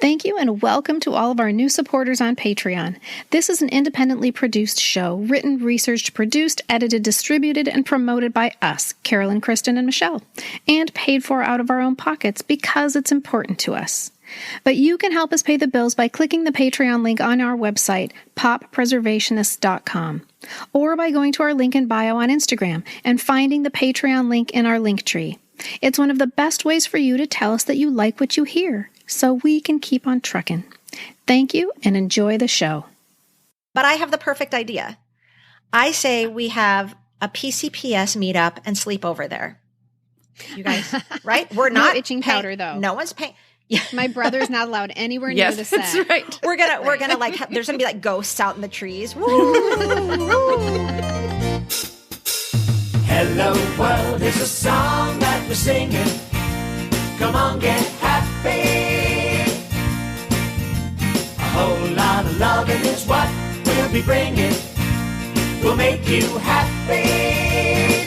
Thank you and welcome to all of our new supporters on Patreon. This is an independently produced show, written, researched, produced, edited, distributed, and promoted by us, Carolyn, Kristen, and Michelle, and paid for out of our own pockets because it's important to us. But you can help us pay the bills by clicking the Patreon link on our website, poppreservationists.com, or by going to our link in bio on Instagram and finding the Patreon link in our link tree. It's one of the best ways for you to tell us that you like what you hear, so we can keep on trucking. Thank you and enjoy the show. But I have the perfect idea. I say we have a PCPS meetup and sleep over there. You guys, right? We're not no itching powder though. No one's paying. Yeah. My brother's not allowed anywhere near the set. That's right. We're gonna like there's gonna be like ghosts out in the trees. Hello world is a song that we're singing. Come on, get happy. A whole lot of loving is what we'll be bringing. We'll make you happy.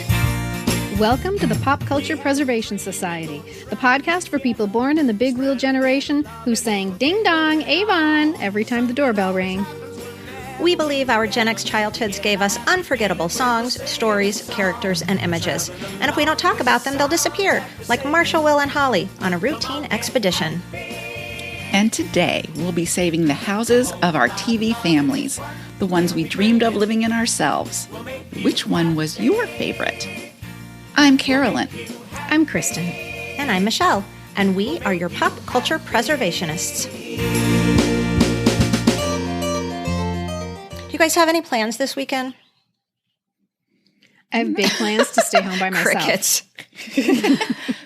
Welcome to the Pop Culture Preservation Society, the podcast for people born in the big wheel generation who sang Ding Dong, Avon every time the doorbell rang. We believe our Gen X childhoods gave us unforgettable songs, stories, characters, and images. And if we don't talk about them, they'll disappear, like Marshall, Will, and Holly on a routine expedition. And today, we'll be saving the houses of our TV families, the ones we dreamed of living in ourselves. Which one was your favorite? I'm Carolyn. I'm Kristen. And I'm Michelle. And we are your pop culture preservationists. Do you guys have any plans this weekend? I have big plans to stay home by myself. Crickets.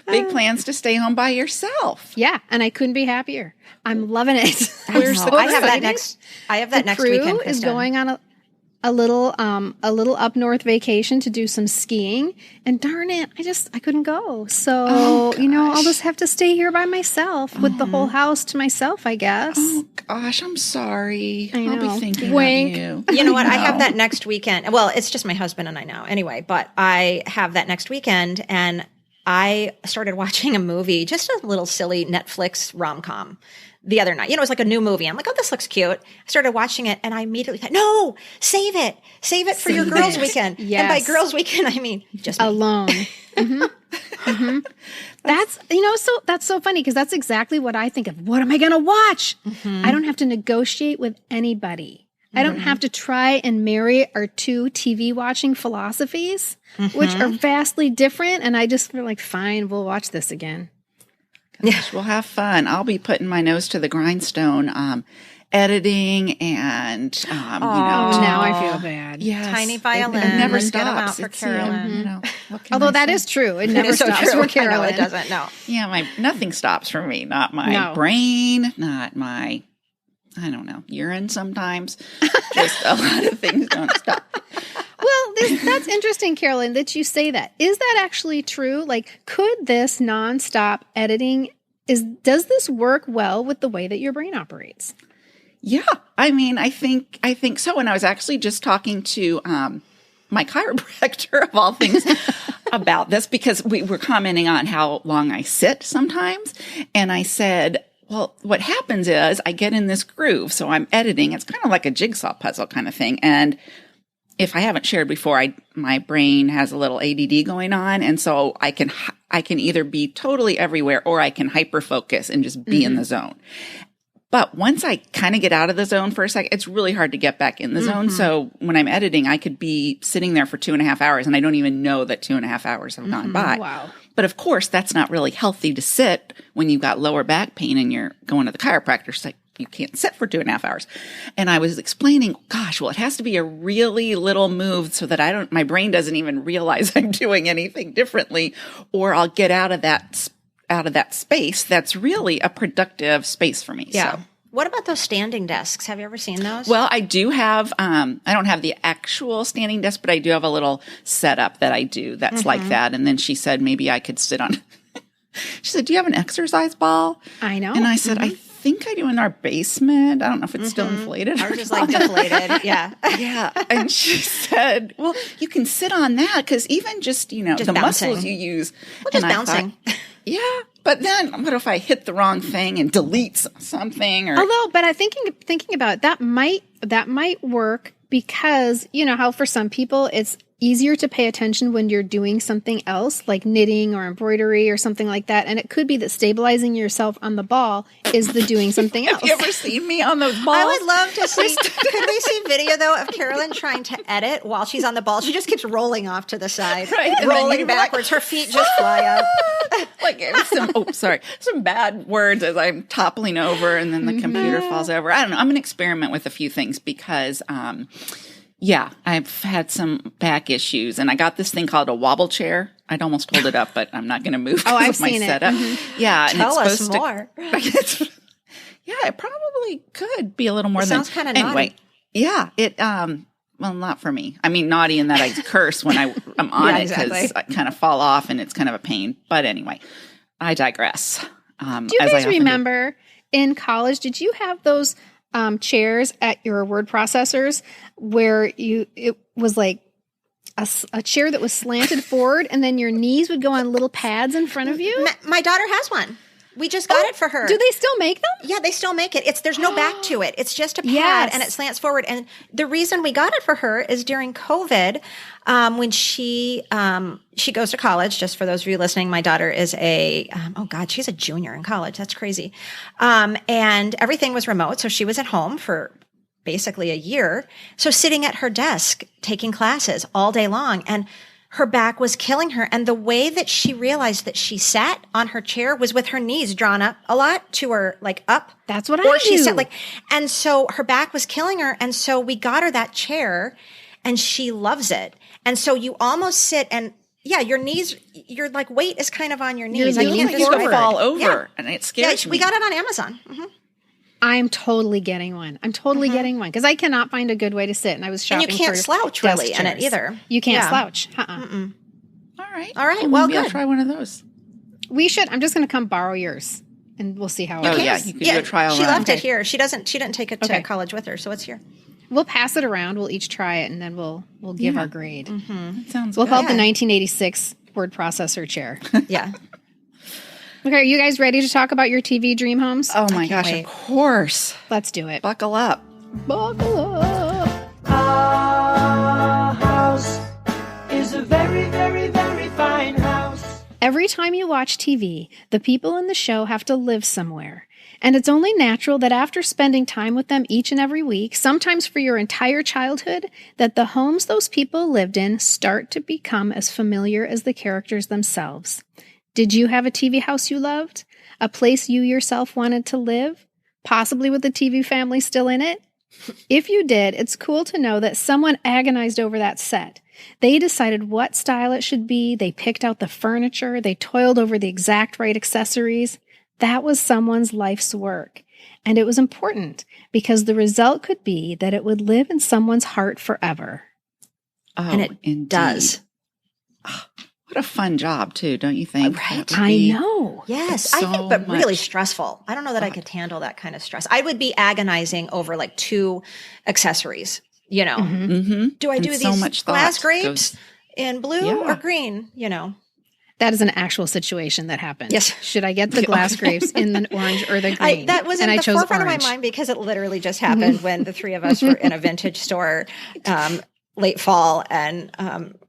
Big plans to stay home by yourself. Yeah, and I couldn't be happier. I'm loving it. I have that next weekend. Crew Kristen. is going on a little up north vacation to do some skiing, and darn it, I couldn't go. So I'll just have to stay here by myself with the whole house to myself, I guess. Oh gosh, I'm sorry. I know. I'll be thinking Wink. of you. You know what? I have that next weekend. Well, it's just my husband and I now anyway, but I have that next weekend, and I started watching a movie, just a little silly Netflix rom-com the other night. It was like a new movie. I'm like, oh, this looks cute. I started watching it and I immediately thought, no, save it for your girls' weekend. Yes. And by girls' weekend, I mean just me. Alone. That's so funny because that's exactly what I think of. What am I going to watch? I don't have to negotiate with anybody. I don't have to try and marry our two TV watching philosophies, which are vastly different. And I just feel like, fine, we'll watch this again. Gosh, we'll have fun. I'll be putting my nose to the grindstone, editing and, now I feel bad. Yes, Tiny violin. It never Get 'em stops. out for It's, Carolyn. what can Although I that say? is true. It never It's so stops true. for Carolyn. I know, it doesn't. No. Yeah, nothing stops for me. Not my brain, not my, I don't know, urine sometimes. Just a lot of things don't stop. Well, that's interesting, Carolyn, that you say that. Is that actually true? Like, could this nonstop editing, does this work well with the way that your brain operates? Yeah, I mean, I think so. And I was actually just talking to my chiropractor of all things about this because we were commenting on how long I sit sometimes, and I said, well, what happens is I get in this groove. So I'm editing. It's kind of like a jigsaw puzzle kind of thing. And if I haven't shared before, my brain has a little ADD going on. And so I can either be totally everywhere or I can hyper focus and just be in the zone. But once I kind of get out of the zone for a second, it's really hard to get back in the zone. So when I'm editing, I could be sitting there for 2.5 hours and I don't even know that 2.5 hours have gone by. Wow. But of course, that's not really healthy to sit when you've got lower back pain and you're going to the chiropractor. It's like, you can't sit for 2.5 hours. And I was explaining, gosh, well, it has to be a really little move so that my brain doesn't even realize I'm doing anything differently, or I'll get out of that space. That's really a productive space for me. Yeah. So. What about those standing desks? Have you ever seen those? Well, I do have, I don't have the actual standing desk, but I do have a little setup that I do that's like that. And then she said, maybe I could sit on, she said, do you have an exercise ball? I know. And I said, I think I do in our basement. I don't know if it's still inflated. Ours is like deflated. Yeah. Yeah. And she said, well, you can sit on that because even just, Just the bouncing. muscles you use. Well, just And I bouncing. thought, yeah. But then what if I hit the wrong thing and delete something? Or Although, but I thinking about it, that might work because you know how for some people it's easier to pay attention when you're doing something else like knitting or embroidery or something like that. And it could be that stabilizing yourself on the ball is the doing something else. Have you ever seen me on those balls? I would love to see. Could we see video though of Carolyn trying to edit while she's on the ball? She just keeps rolling off to the side, Right, and then rolling you'd be like, backwards. Her feet just fly up. Like some bad words as I'm toppling over and then the computer falls over. I don't know. I'm going to experiment with a few things because, I've had some back issues and I got this thing called a wobble chair. I'd almost hold it up, but I'm not going to move. Oh, I've of my seen it. setup. Yeah. And Tell it's us supposed more. It probably could be a little more It than sounds kind of anyway. naughty. Yeah. Well, not for me. I mean, naughty in that I curse when I'm on Yeah, it because exactly. I kind of fall off and it's kind of a pain. But anyway, I digress. Do you as I guys often do. remember in college, did you have those chairs at your word processors where it was like a chair that was slanted forward and then your knees would go on little pads in front of you? My daughter has one. We just got it for her. Do they still make them? Yeah, they still make it. There's no back to it. It's just a pad Yes. and it slants forward. And the reason we got it for her is during COVID, when she goes to college. Just for those of you listening, my daughter is she's a junior in college. That's crazy. And everything was remote, so she was at home for basically a year. So sitting at her desk taking classes all day long, and her back was killing her. And the way that she realized that she sat on her chair was with her knees drawn up a lot to her, like up. That's what I Or she do. sat and so her back was killing her. And so we got her that chair and she loves it. And so you almost sit and your knees, your like weight is kind of on your knees. I leaning can't Like you describe could it. fall over Yeah. and it scares me. We got it on Amazon. Mm-hmm. I'm totally getting one. I'm totally getting one because I cannot find a good way to sit. And I was And shopping you can't for slouch desk really in it chairs. either. You can't Yeah. slouch. All right. Well, maybe I'll good. try one of those. We should. I'm just going to come borrow yours and we'll see how it Oh, goes. yeah. You could do a trial She run. left it here. She didn't take it to Okay. college with her, so it's here. We'll pass it around. We'll each try it and then we'll give our grade. That sounds We'll good. call it the 1986 word processor chair. Yeah. Okay, are you guys ready to talk about your TV dream homes? Oh my gosh, wait. of course. Let's do it. Buckle up. Buckle up. Our house is a very, very, very fine house. Every time you watch TV, the people in the show have to live somewhere. And it's only natural that after spending time with them each and every week, sometimes for your entire childhood, that the homes those people lived in start to become as familiar as the characters themselves. Did you have a TV house you loved? A place you yourself wanted to live? Possibly with the TV family still in it? If you did, it's cool to know that someone agonized over that set. They decided what style it should be, they picked out the furniture, they toiled over the exact right accessories. That was someone's life's work. And it was important because the result could be that it would live in someone's heart forever. Oh, And it indeed. does. What a fun job, too, don't you think? Right? That would I be- know. Yes, So I think, but really much. stressful. I don't know that I could handle that kind of stress. I would be agonizing over like 2 accessories, you know. Mm-hmm. Do I And do so these much glass thought grapes goes- in blue Yeah. or green, you know? That is an actual situation that happened. Yes. Should I get the glass grapes in the orange or the green? That was in I the chose forefront orange. of my mind because it literally just happened when the 3 of us were in a vintage store late fall and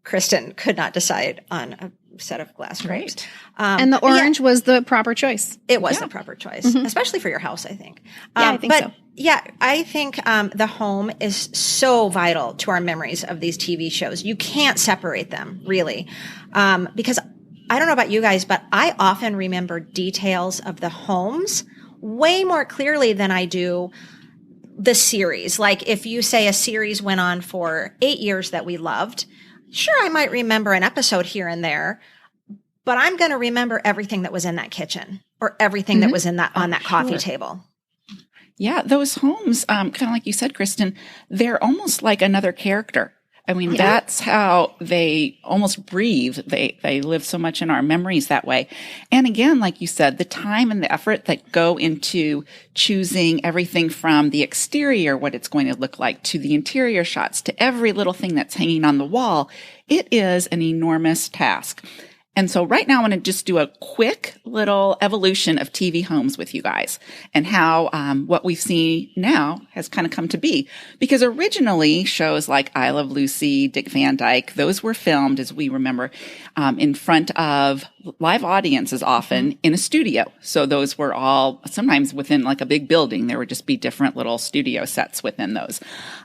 Kristen could not decide on a set of glass grapes. And the but yeah, orange was the proper choice. it was the proper choice, especially for your house, I think. Yeah, I think but so. Yeah, I think the home is so vital to our memories of these TV shows. You can't separate them, really. Because I don't know about you guys, but I often remember details of the homes way more clearly than I do the series. Like if you say a series went on for 8 years that we loved, sure, I might remember an episode here and there, but I'm going to remember everything that was in that kitchen or everything that was in that on that coffee table. Yeah, those homes, kind of like you said, Kristen, they're almost like another character. I mean, that's how they almost breathe. They live so much in our memories that way. And again, like you said, the time and the effort that go into choosing everything from the exterior, what it's going to look like, to the interior shots, to every little thing that's hanging on the wall, it is an enormous task. And so right now I want to just do a quick little evolution of TV homes with you guys and how what we see now has kind of come to be. Because originally shows like I Love Lucy, Dick Van Dyke, those were filmed, as we remember, in front of live audiences often in a studio. So those were all sometimes within like a big building. There would just be different little studio sets within those.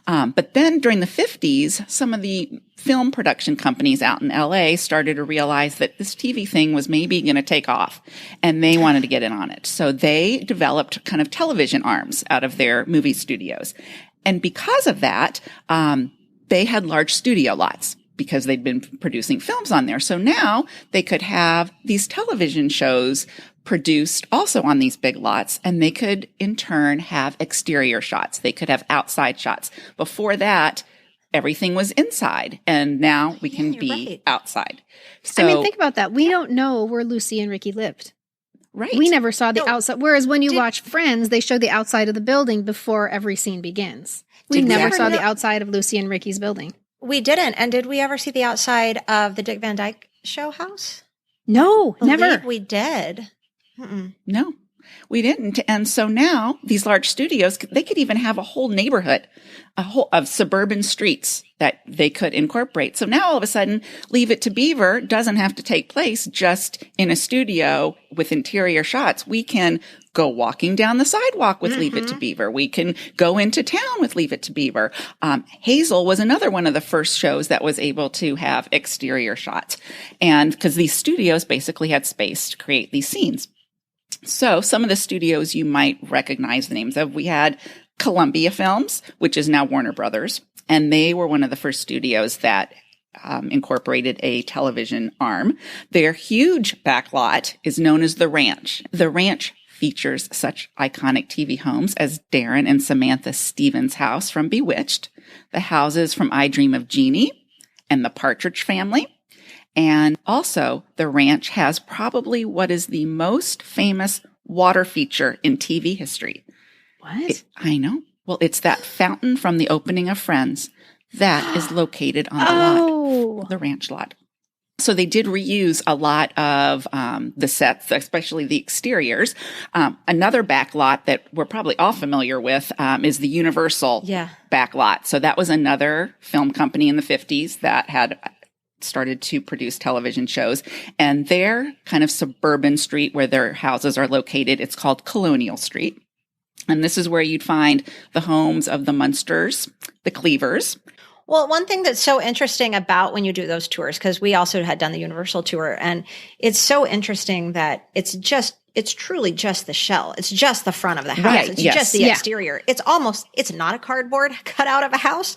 But then during the 50s, some of the film production companies out in LA started to realize that this TV thing was maybe going to take off and they wanted to get in on it. So they developed kind of television arms out of their movie studios. And because of that, they had large studio lots because they'd been producing films on there. So now they could have these television shows produced also on these big lots, and they could in turn have exterior shots. They could have outside shots. Before that, everything was inside, and now we can be outside. So, I mean, think about that. We don't know where Lucy and Ricky lived. Right. We never saw the outside. Whereas when you watch Friends, they show the outside of the building before every scene begins. We never saw the outside of Lucy and Ricky's building. We didn't. And did we ever see the outside of the Dick Van Dyke show house? No, never. We did. No, we didn't. And so now these large studios, they could even have a whole neighborhood, of suburban streets that they could incorporate. So now all of a sudden, Leave It to Beaver doesn't have to take place just in a studio with interior shots. We can go walking down the sidewalk with Leave It to Beaver. We can go into town with Leave It to Beaver. Hazel was another one of the first shows that was able to have exterior shots. And because these studios basically had space to create these scenes. So some of the studios you might recognize the names of. We had Columbia Films, which is now Warner Brothers. And they were one of the first studios that incorporated a television arm. Their huge backlot is known as The Ranch. The Ranch features such iconic TV homes as Darren and Samantha Stevens' house from Bewitched, the houses from I Dream of Jeannie, and the Partridge Family. And also, The Ranch has probably what is the most famous water feature in TV history. What? I know. Well, it's that fountain from the opening of Friends that is located on the lot, the ranch lot. So they did reuse a lot of the sets, especially the exteriors. Another back lot that we're probably all familiar with is the Universal back lot. So that was another film company in the 50s that had started to produce television shows. And their kind of suburban street where their houses are located, it's called Colonial Street. And this is where you'd find the homes of the Munsters, the Cleavers. Well, one thing that's so interesting about when you do those tours, because we also had done the Universal tour, and it's so interesting that it's truly just the shell. It's just the front of the house. Right, it's just the exterior. It's not a cardboard cutout of a house,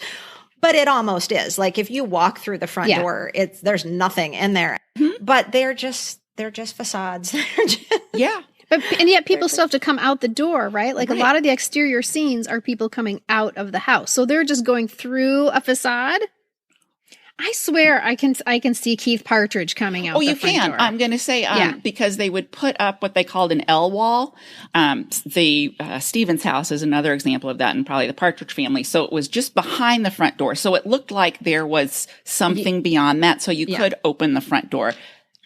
but it almost is. Like if you walk through the front door, there's nothing in there. But they're just facades. Yeah. And yet people still have to come out the door, right? Like a lot of the exterior scenes are people coming out of the house. So they're just going through a facade. I swear I can see Keith Partridge coming out. Oh, you can. Door. I'm going to say because they would put up what they called an L wall. The Stevens house is another example of that, and probably the Partridge Family. So it was just behind the front door. So it looked like there was something beyond that. So you could open the front door.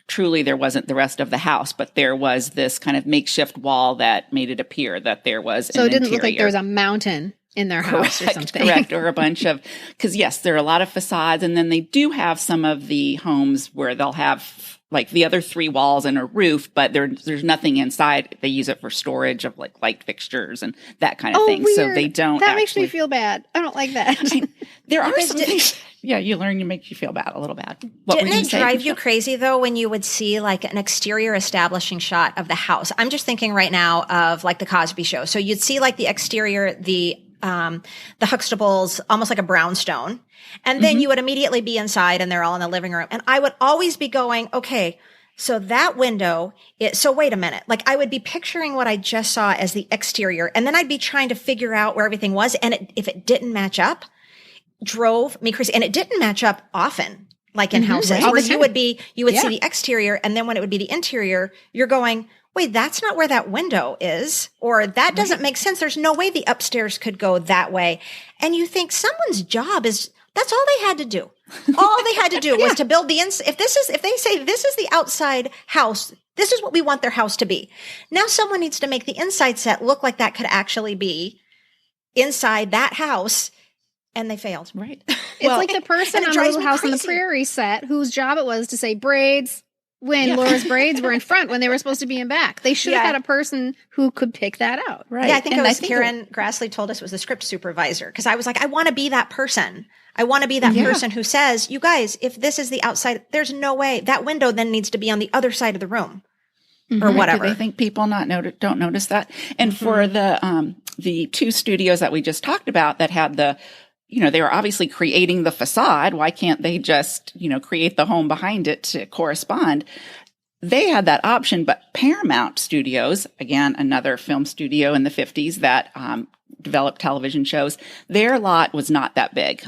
Truly, there wasn't the rest of the house, but there was this kind of makeshift wall that made it appear that there was So it didn't look like there was a mountain in their house or something. Correct, or a bunch of, because yes, there are a lot of facades, and then they do have some of the homes where they'll have like the other three walls and a roof, but there's nothing inside. They use it for storage of like light fixtures and that kind of thing. Weird. So they don't. That makes me feel bad. I don't like that. There are some things. Yeah, you learn, you make you feel bad, a little bad. Didn't it drive you crazy though when you would see like an exterior establishing shot of the house? I'm just thinking right now of like the Cosby Show. So you'd see like the exterior, the Huxtables, almost like a brownstone. And then you would immediately be inside and they're all in the living room. And I would always be going, okay, so that window so wait a minute. Like I would be picturing what I just saw as the exterior. And then I'd be trying to figure out where everything was. And if it didn't match up, drove me crazy. And it didn't match up often, like in houses where you would see the exterior. And then when it would be the interior, you're going, wait, that's not where that window is, or that doesn't make sense. There's no way the upstairs could go that way. And you think someone's job that's all they had to do. All they had to do was to build the if they say this is the outside house, this is what we want their house to be. Now someone needs to make the inside set look like that could actually be inside that house, and they failed. Right. It's like the person on the Little House on the crazy. Prairie set whose job it was to say braids when Laura's braids were in front when they were supposed to be in back. They should have had a person who could pick that out. Right. Yeah, I think it was Karen Grassley told us it was the script supervisor, because I was like, I want to be that person. I want to be that person who says, you guys, if this is the outside, there's no way that window then needs to be on the other side of the room or whatever. Do they think people don't notice that? And for the two studios that we just talked about that had they were obviously creating the facade. Why can't they just, create the home behind it to correspond? They had that option, but Paramount Studios, again, another film studio in the 50s that developed television shows, their lot was not that big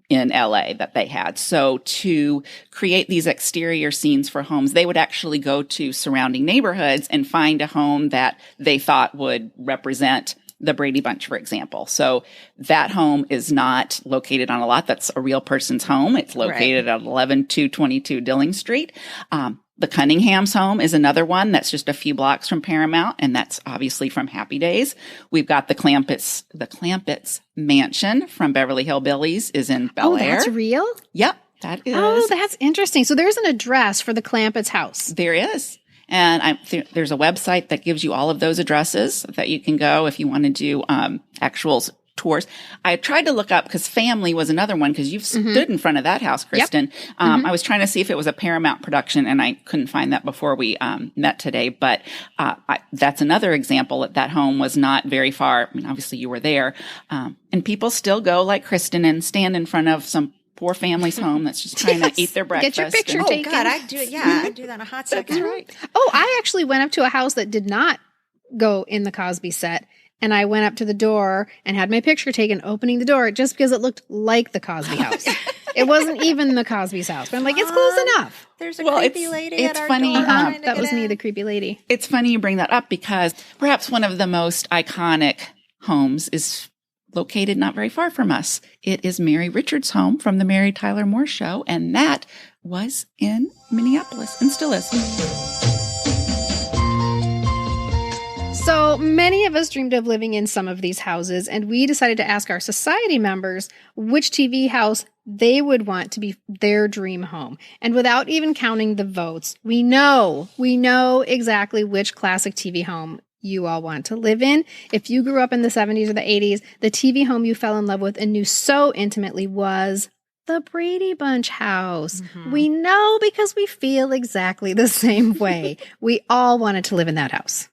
in LA that they had. So to create these exterior scenes for homes, they would actually go to surrounding neighborhoods and find a home that they thought would represent the Brady Bunch, for example. So that home is not located on a lot that's a real person's home. It's located at 11222 Dilling Street. The Cunningham's home is another one that's just a few blocks from Paramount, and that's obviously from Happy Days. We've got the Clampetts mansion from Beverly Hillbillies is in Bel Air. Oh, that's real? Yep, that is. Oh, that's interesting. So there's an address for the Clampetts house. There is. And there's a website that gives you all of those addresses that you can go if you want to do actual tours. I tried to look up because family was another one because you've stood in front of that house, Kristen. I was trying to see if it was a Paramount production and I couldn't find that before we met today. But that's another example that home was not very far. I mean, obviously you were there. And people still go like Kristen and stand in front of some poor family's home that's just trying to eat their breakfast. Get your picture taken. Oh, God, I do. Yeah, I do that in a hot second. That's right. Oh, I actually went up to a house that did not go in the Cosby set. And I went up to the door and had my picture taken opening the door just because it looked like the Cosby house. It wasn't even the Cosby's house. But I'm like, it's close enough. There's a creepy lady it's at our funny, door. That was me, the creepy lady. It's funny you bring that up because perhaps one of the most iconic homes is located not very far from us. It is Mary Richards' home from the Mary Tyler Moore Show, and that was in Minneapolis and still is. So many of us dreamed of living in some of these houses, and we decided to ask our society members which TV house they would want to be their dream home. And without even counting the votes, we know exactly which classic TV home you all want to live in. If you grew up in the 70s or the 80s, the TV home you fell in love with and knew so intimately was the Brady Bunch house. We know because we feel exactly the same way. We all wanted to live in that house.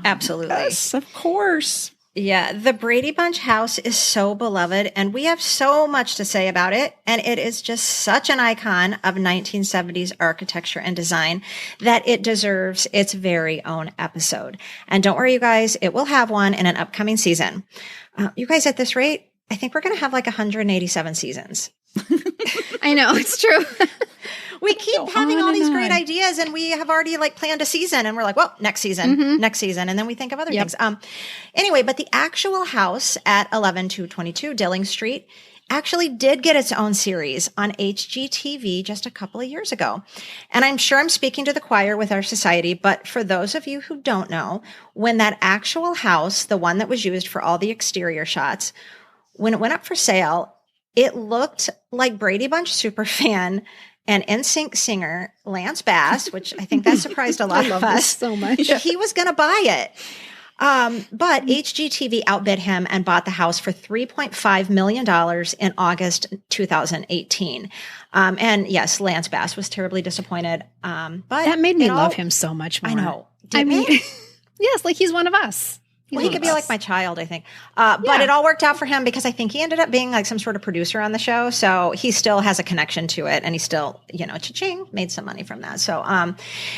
Absolutely. Yes, of course. Yeah, the Brady Bunch house is so beloved, and we have so much to say about it. And it is just such an icon of 1970s architecture and design that it deserves its very own episode. And don't worry, you guys, it will have one in an upcoming season. You guys, at this rate, I think we're going to have like 187 seasons. I know, it's true. We keep having all these great ideas, and we have already like planned a season, and we're like, well, next season, and then we think of other things. Anyway, but the actual house at 11222 Dilling Street actually did get its own series on HGTV just a couple of years ago. And I'm sure I'm speaking to the choir with our society, but for those of you who don't know, when that actual house, the one that was used for all the exterior shots, when it went up for sale, it looked like Brady Bunch superfan and NSYNC singer Lance Bass, which I think that surprised a lot of us so much. He was going to buy it. But HGTV outbid him and bought the house for $3.5 million in August 2018. And yes, Lance Bass was terribly disappointed. But that made me love him so much more. I know. Yes, like he's one of us. Well, he could be like my child, I think. But it all worked out for him because I think he ended up being like some sort of producer on the show. So he still has a connection to it, and he still, cha-ching, made some money from that. So, and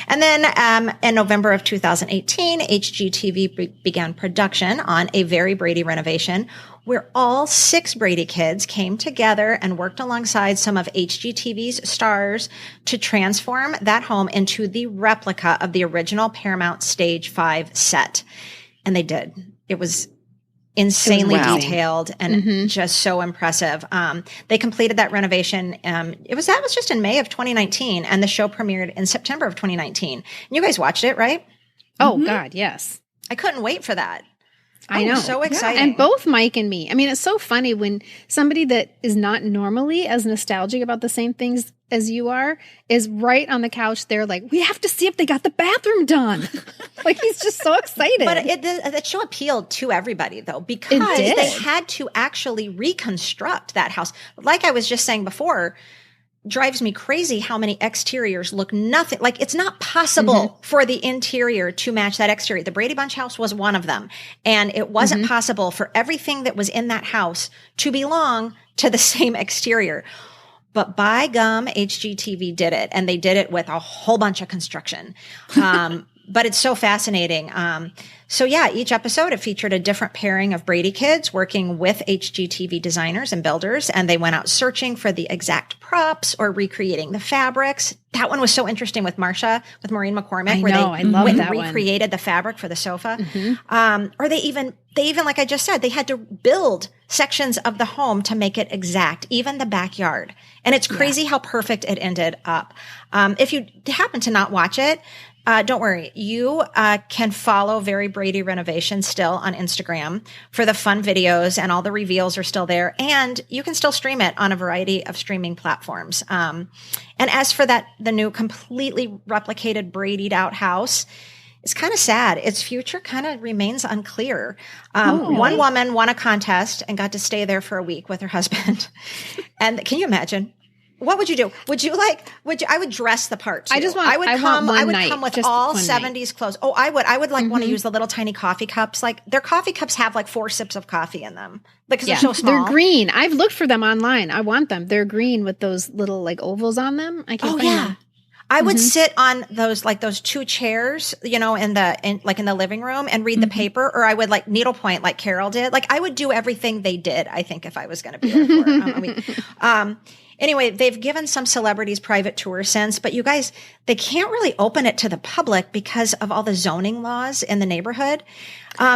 then in November of 2018, HGTV began production on a Very Brady renovation where all 6 Brady kids came together and worked alongside some of HGTV's stars to transform that home into the replica of the original Paramount Stage 5 set. And they did. It was insanely Wow. detailed and just so impressive. They completed that renovation. That was just in May of 2019, and the show premiered in September of 2019. And you guys watched it, right? Oh, God, yes. I couldn't wait for that. I know. So exciting. And both Mike and me. I mean, it's so funny when somebody that is not normally as nostalgic about the same things as you are is right on the couch there like, we have to see if they got the bathroom done. Like, he's just so excited. But the show appealed to everybody, though, because did. they had to actually reconstruct that house. Like I was just saying before, drives me crazy how many exteriors look nothing like. It's not possible for the interior to match that exterior. The Brady Bunch house was one of them, and it wasn't possible for everything that was in that house to belong to the same exterior. But by gum, HGTV did it, and they did it with a whole bunch of construction. But it's so fascinating. So yeah, each episode, it featured a different pairing of Brady kids working with HGTV designers and builders, and they went out searching for the exact props or recreating the fabrics. That one was so interesting with Maureen McCormick, I love went that and one. recreated the fabric for the sofa. Or they even, like I just said, they had to build sections of the home to make it exact, even the backyard. And it's crazy how perfect it ended up. If you happen to not watch it, don't worry. You can follow Very Brady Renovation still on Instagram for the fun videos, and all the reveals are still there. And you can still stream it on a variety of streaming platforms. And as for the new completely replicated Brady'd out house, it's kind of sad. Its future kind of remains unclear. One woman won a contest and got to stay there for a week with her husband. And can you imagine? What would you do? I would dress the part too. I would come with all 70s clothes. Oh, I would want to use the little tiny coffee cups. Like, their coffee cups have like 4 sips of coffee in them because they're so small. They're green. I've looked for them online. I want them. They're green with those little like ovals on them. I can't find them. I would sit on those 2 chairs, in the living room and read the paper, or I would like needlepoint like Carol did. Like, I would do everything they did, I think, if I was going to be there for it. Anyway, they've given some celebrities private tours since, but you guys, they can't really open it to the public because of all the zoning laws in the neighborhood,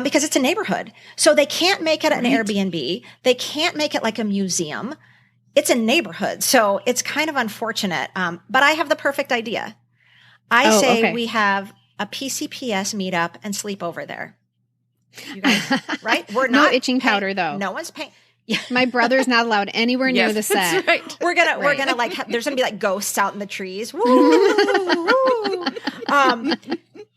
because it's a neighborhood. So they can't make it an Airbnb. They can't make it like a museum. It's a neighborhood. So it's kind of unfortunate. But I have the perfect idea. I say we have a PCPS meetup and sleep over there. You guys, right? We're No not itching powder, though. No one's paying. My brother's not allowed anywhere near the set. That's right. We're gonna like, there's gonna be like ghosts out in the trees. Woo, woo.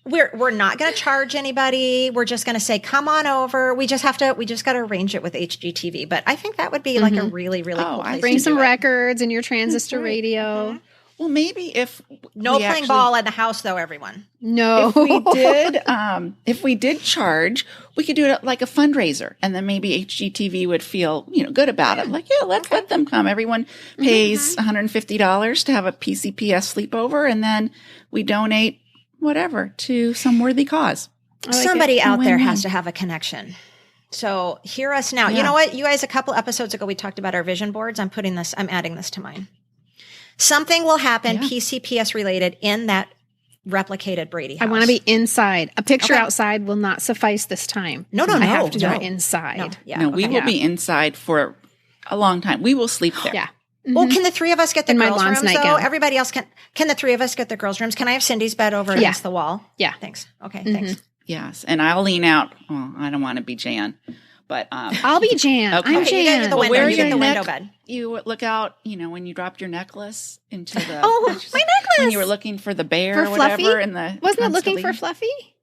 We're not gonna charge anybody. We're just gonna say, come on over. We just gotta arrange it with HGTV. But I think that would be like a really, really cool place. Bring to some do it. records and your transistor radio. Well, maybe if No playing ball in the house, though, everyone. No. if we did charge, we could do it like a fundraiser, and then maybe HGTV would feel, good about it. Like, let's let them come. Everyone pays $150 to have a PCPS sleepover, and then we donate whatever to some worthy cause. Somebody out there has to have a connection. So hear us now. Yeah. You know what? You guys, a couple episodes ago, we talked about our vision boards. I'm adding this to mine. Something will happen PCPS related in that replicated Brady house. I want to be inside. A picture outside will not suffice this time. No. I have to do it inside. We will be inside for a long time. We will sleep there. Yeah. Well, can the 3 of us get the In my girls' Lawns rooms, though? nightgown. Everybody else can the 3 of us get the girls' rooms? Can I have Cindy's bed over against the wall? Yeah. Thanks. Okay, thanks. Yes, and I'll lean out. Oh, I don't want to be Jan, but I'll be Jan. Okay. I'm Okay, you Jan. get the window. where You your get the window neck- bed. You look out, when you dropped your necklace into the Oh, my necklace! when you were looking for the bear For or whatever Fluffy? in the Wasn't it looking for constellation. Fluffy?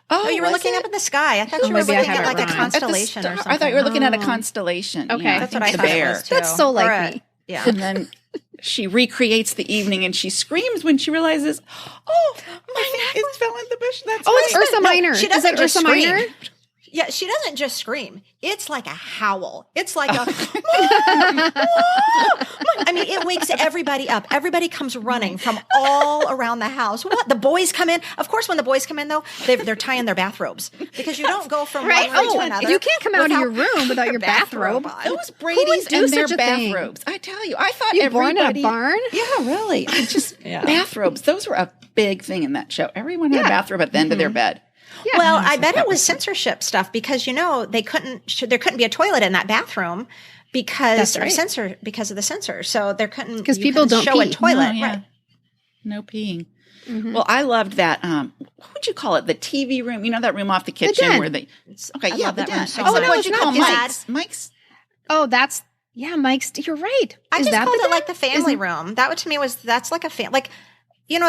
Oh, you were was looking it? up at the sky. I thought you were maybe I looking have at it like a wrong. At the constellation or something. I thought you were looking at a constellation. Okay. Yeah, That's what I the thought bear. it was too. That's so like Or a- me. Yeah. And then she recreates the evening, and she screams when she realizes, "Oh, my necklace fell in the bush." That's Oh, it's right. Ursa Minor. she Is doesn't it just Ursa scream. Minor? Yeah, she doesn't just scream. It's like a howl. It's like a, I mean, it wakes everybody up. Everybody comes running from all around the house. What? The boys come in. Of course, when the boys come in, though, they're tying their bathrobes because you don't go from Right. one room to Oh, another. you can't come out of without your room without your bathrobe. on. Those Brady's do and their such a thing? bathrobes. I tell you, I thought You born in a everybody. barn? Yeah, really. It's just Yeah. bathrobes. Those were a big thing in that show. Everyone had a bathrobe at the end of their bed. Well, I bet it was censorship stuff because there couldn't be a toilet in that bathroom because of the censor. So there couldn't because people don't show pee. a toilet, No, yeah. right? No peeing. Well, I loved that. What would you call it? The TV room. You know that room off the kitchen den. where they. Okay, love the that den. room so I said, much. no, what'd it's you not call his Mike's? Mike's. Oh, Mike's. You're right. I just called it like the family Isn't- room. That to me that's like a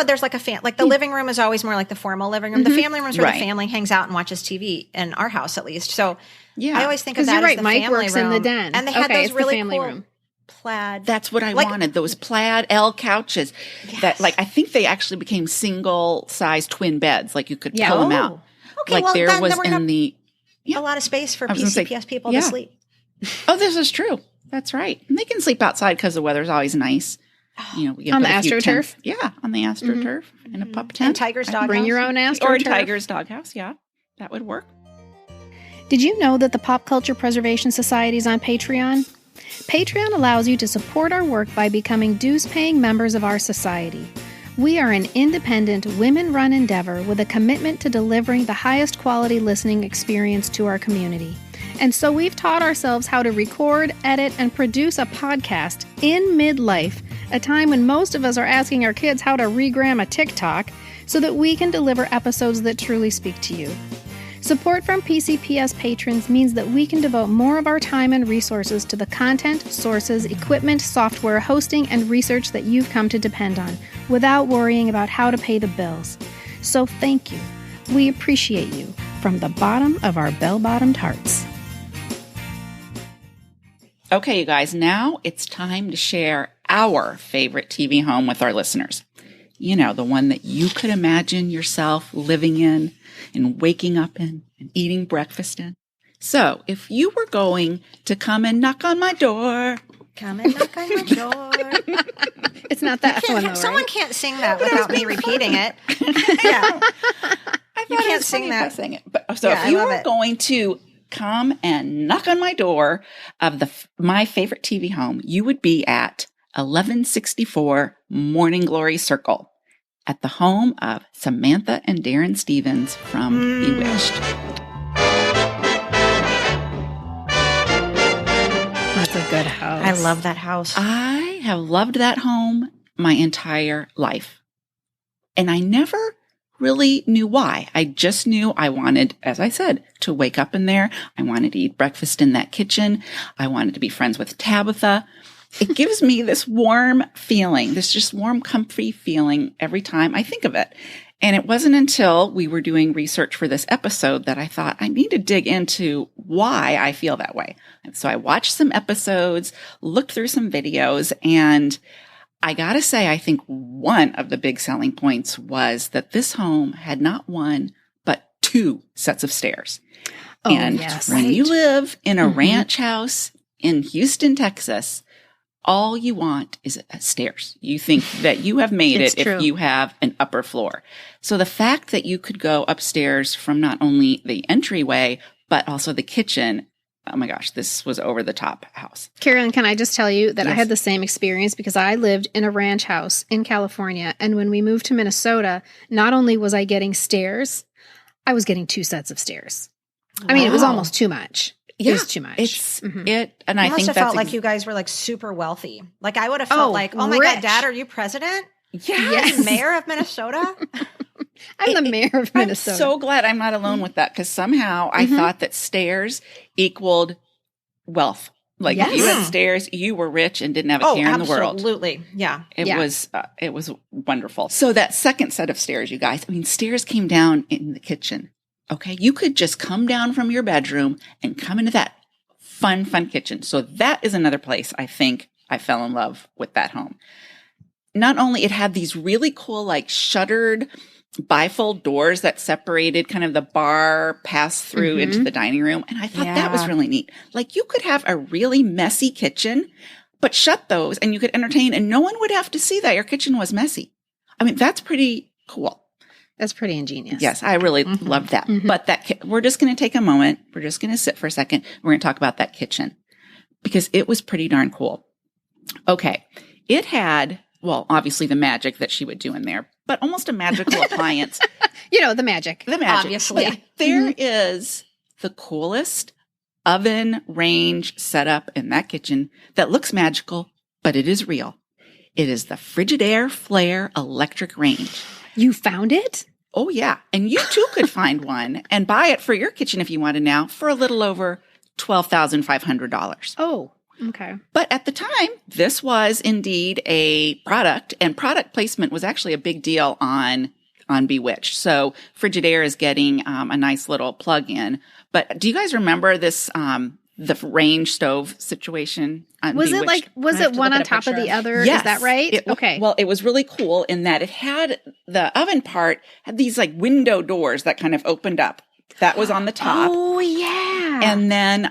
there's like like the living room is always more like the formal living room. The family room is where Right. the family hangs out and watches TV in our house, at least. So Yeah. I always think of 'Cause that you're as right, the Mike family works room. in the den. And they had Okay, those it's the really family cool room. plaid. That's what I wanted. Those plaid L couches that I think they actually became single size twin beds. Like you could pull them out. Okay, Like well, there then was we're gonna in the. a lot of space for I was gonna say, PCPS people yeah. to sleep. Oh, this is true. That's right. And they can sleep outside because the weather's always nice. We can On put the a few AstroTurf? tents. Yeah, on the AstroTurf in a pup tent. And Tiger's dog Bring house. your own AstroTurf. Or Tiger's doghouse. Yeah, that would work. Did you know that the Pop Culture Preservation Society is on Patreon? Patreon allows you to support our work by becoming dues-paying members of our society. We are an independent, women-run endeavor with a commitment to delivering the highest quality listening experience to our community. And so we've taught ourselves how to record, edit, and produce a podcast in midlife, a time when most of us are asking our kids how to regram a TikTok, so that we can deliver episodes that truly speak to you. Support from PCPS patrons means that we can devote more of our time and resources to the content, sources, equipment, software, hosting, and research that you've come to depend on, without worrying about how to pay the bills. So thank you. We appreciate you from the bottom of our bell-bottomed hearts. Okay, you guys, now it's time to share our favorite TV home with our listeners. The one that you could imagine yourself living in and waking up in and eating breakfast in. So if you were going to come and knock on my door. Come and knock on my door. It's not that one, though, Someone right? can't sing that without me repeating it. Yeah. I You can't sing that. Sing it. But, so Yeah, if you I love were it. going to come and knock on my door of my favorite TV home, you would be at 1164 Morning Glory Circle at the home of Samantha and Darren Stevens from Bewitched. That's a good house. I love that house. I have loved that home my entire life. And I never really knew why. I just knew I wanted, as I said, to wake up in there. I wanted to eat breakfast in that kitchen. I wanted to be friends with Tabitha. It gives me this warm feeling, this just warm, comfy feeling every time I think of it. And it wasn't until we were doing research for this episode that I thought I need to dig into why I feel that way. And so I watched some episodes, looked through some videos, and I gotta say, I think one of the big selling points was that this home had not one, but two sets of stairs. Oh, And yes. when you live in a Mhm. ranch house in Houston, Texas, all you want is stairs. You think that you have made It's it true. if you have an upper floor. So the fact that you could go upstairs from not only the entryway, but also the kitchen, oh my gosh, this was over the top house. Carolyn, can I just tell you that I Yes. had the same experience because I lived in a ranch house in California. And when we moved to Minnesota, not only was I getting stairs, I was getting two sets of stairs. I mean, it was Wow. almost too much. It was too much. It's Mhm. it, and You I must think have that's felt like you guys were like super wealthy. Like I would have felt like, oh my rich. God, Dad, are you president? Yes. Mayor of Minnesota? I'm the mayor of I'm Minnesota. so glad I'm not alone with that because somehow I thought that stairs equaled wealth. Like if you had Yes. stairs, you were rich and didn't have a care in the world. absolutely. Yeah. It Yeah. was wonderful. So that second set of stairs, you guys, I mean, stairs came down in the kitchen. Okay. You could just come down from your bedroom and come into that fun kitchen. So that is another place I think I fell in love with that home. Not only it had these really cool, like shuttered bifold doors that separated kind of the bar pass through into the dining room. And I thought that was Yeah. really neat. Like you could have a really messy kitchen, but shut those and you could entertain and no one would have to see that your kitchen was messy. I mean, that's pretty cool. That's pretty ingenious. Yes, I really loved that. Mhm. But we're just going to take a moment. We're just going to sit for a second. We're going to talk about that kitchen because it was pretty darn cool. Okay. It had, well, obviously the magic that she would do in there, but almost a magical appliance. You know, the magic. The magic. Obviously. Yeah. There is the coolest oven range setup in that kitchen that looks magical, but it is real. It is the Frigidaire Flare electric range. You found it? Oh, yeah. And you too could find one and buy it for your kitchen if you wanted now for a little over $12,500. Oh, okay. But at the time, this was indeed a product, and product placement was actually a big deal on Bewitched. So Frigidaire is getting a nice little plug-in. But do you guys remember this, the range stove situation on Was Bewitched? was it one on top of the other? Yes. Is that right? Okay. Well, it was really cool in that it had the oven part had these like window doors that kind of opened up. That was on the top. Oh, yeah. And then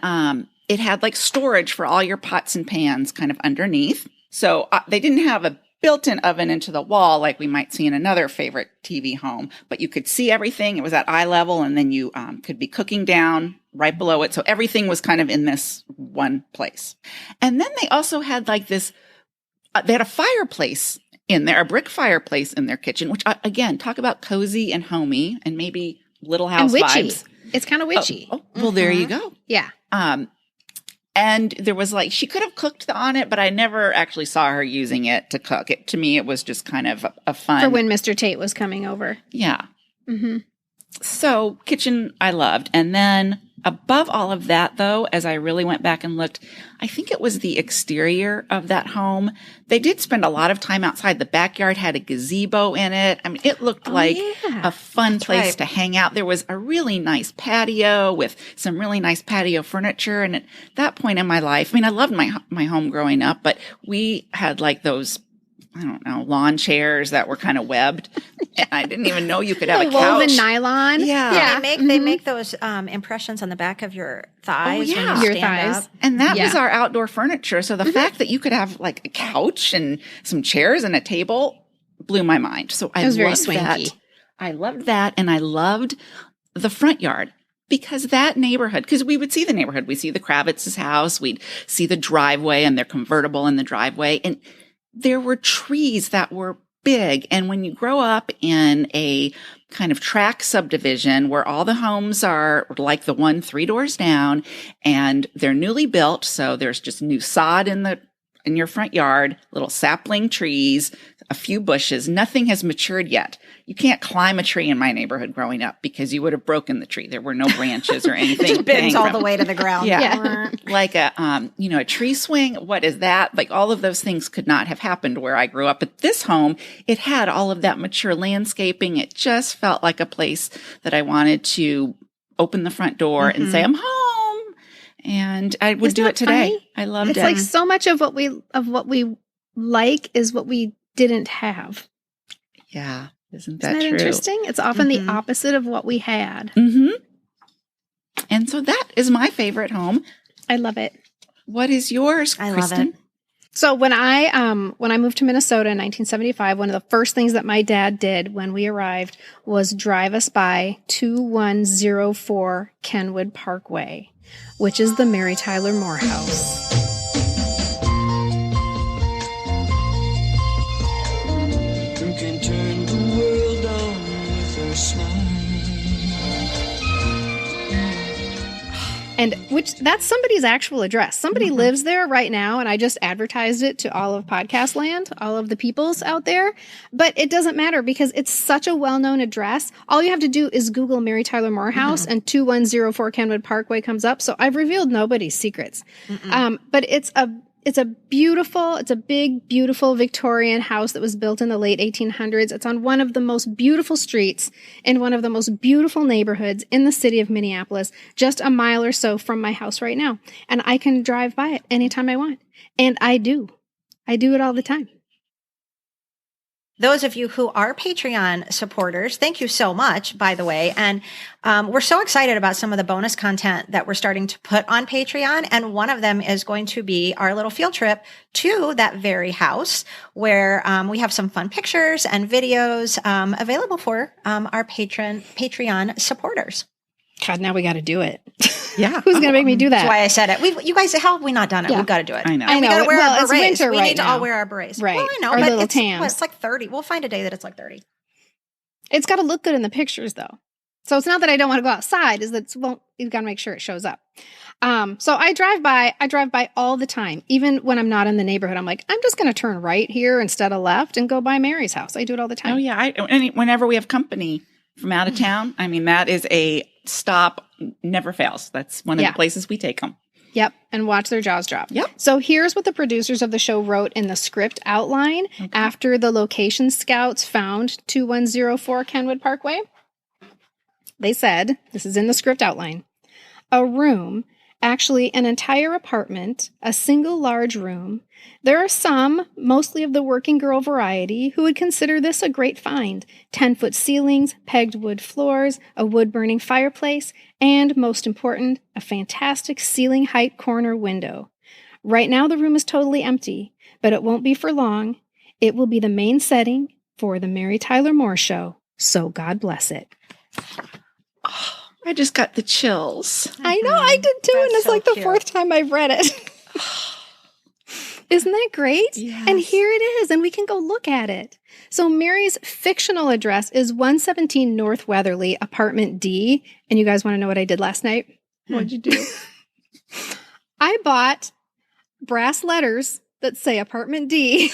it had like storage for all your pots and pans kind of underneath. So they didn't have a built-in oven into the wall like we might see in another favorite TV home, but you could see everything. It was at eye level, and then you could be cooking down right below it. So everything was kind of in this one place. And then they also had like this, they had a fireplace in there, a brick fireplace in their kitchen, which again, talk about cozy and homey and maybe Little House and witchy. vibes. It's kind of witchy. Well, there you go. Yeah. And there was like, she could have cooked on it, but I never actually saw her using it to cook. To me, it was just kind of a fun. For when Mr. Tate was coming over. Yeah. Mm-hmm. So kitchen I loved. And then above all of that, though, as I really went back and looked, I think it was the exterior of that home. They did spend a lot of time outside. The backyard had a gazebo in it. I mean, it looked like a fun place to hang out. There was a really nice patio with some really nice patio furniture. And at that point in my life, I mean, I loved my home growing up, but we had like those, I don't know, lawn chairs that were kind of webbed. I didn't even know you could have a couch. Woven nylon. Yeah. They make those impressions on the back of your thighs. Oh, yeah. When you Your stand thighs. up. And that was our outdoor furniture. So the fact that you could have like a couch and some chairs and a table blew my mind. So I was very loved swanky. that. I loved that. And I loved the front yard. Because that neighborhood, because we would see the neighborhood. We'd see the Kravitz's house. We'd see the driveway and their convertible in the driveway. And there were trees that were big. And when you grow up in a kind of tract subdivision where all the homes are like the one 3 doors down and they're newly built, so there's just new sod in your front yard, little sapling trees, a few bushes, nothing has matured yet. You can't climb a tree in my neighborhood growing up because you would have broken the tree. There were no branches or anything. Just bends all the way to the ground. Yeah. Like a tree swing. What is that? Like all of those things could not have happened where I grew up. But this home, it had all of that mature landscaping. It just felt like a place that I wanted to open the front door and say, I'm home. And I would do it today. Funny? I loved it. It's like so much of what we like is what we didn't have. Yeah. Isn't that true? Interesting? It's often the opposite of what we had. Mm-hmm. And so that is my favorite home. I love it. What is yours, I Kristen? love it. So when I moved to Minnesota in 1975, one of the first things that my dad did when we arrived was drive us by 2104 Kenwood Parkway, which is the Mary Tyler Moore House. You can turn the world on with a smile. And that's somebody's actual address. Somebody lives there right now, and I just advertised it to all of podcast land, all of the peoples out there. But it doesn't matter because it's such a well-known address. All you have to do is Google Mary Tyler Moore House, and 2104 Kenwood Parkway comes up. So I've revealed nobody's secrets. But it's a big, beautiful Victorian house that was built in the late 1800s. It's on one of the most beautiful streets in one of the most beautiful neighborhoods in the city of Minneapolis, just a mile or so from my house right now. And I can drive by it anytime I want. And I do. I do it all the time. Those of you who are Patreon supporters, thank you so much, by the way. And we're so excited about some of the bonus content that we're starting to put on Patreon. And one of them is going to be our little field trip to that very house where we have some fun pictures and videos available for our Patreon supporters. God, now we got to do it. Yeah. Who's going to make me do that? That's why I said it. You guys, how have we not done it? Yeah. We've got to do it. I know. And we I know. got to wear Well, our it's berets. winter We right need to now. all wear our berets. Right. Well, I know, Our but little it's, tans. it's like 30. We'll find a day that it's like 30. It's got to look good in the pictures, though. So it's not that I don't want to go outside, is that you've got to make sure it shows up. So I drive by all the time. Even when I'm not in the neighborhood, I'm like, I'm just going to turn right here instead of left and go by Mary's house. I do it all the time. Oh, yeah. Whenever we have company from out of town, I mean, that is a stop, never fails. That's one of the places we take them. Yep, and watch their jaws drop. Yep. So here's what the producers of the show wrote in the script outline after the location scouts found 2104 Kenwood Parkway. They said, this is in the script outline, a room, actually an entire apartment, a single large room. There are some, mostly of the working girl variety, who would consider this a great find. 10-foot ceilings, pegged wood floors, a wood-burning fireplace, and, most important, a fantastic ceiling height corner window. Right now the room is totally empty, but it won't be for long. It will be the main setting for the Mary Tyler Moore Show, so God bless it. Oh, I just got the chills. I know, I did too, and it's so like the cute. 4th time I've read it. Isn't that great? Yes. And here it is, and we can go look at it. So Mary's fictional address is 117 North Weatherly, apartment D. And you guys want to know what I did last night? What'd you do? I bought brass letters that say apartment D,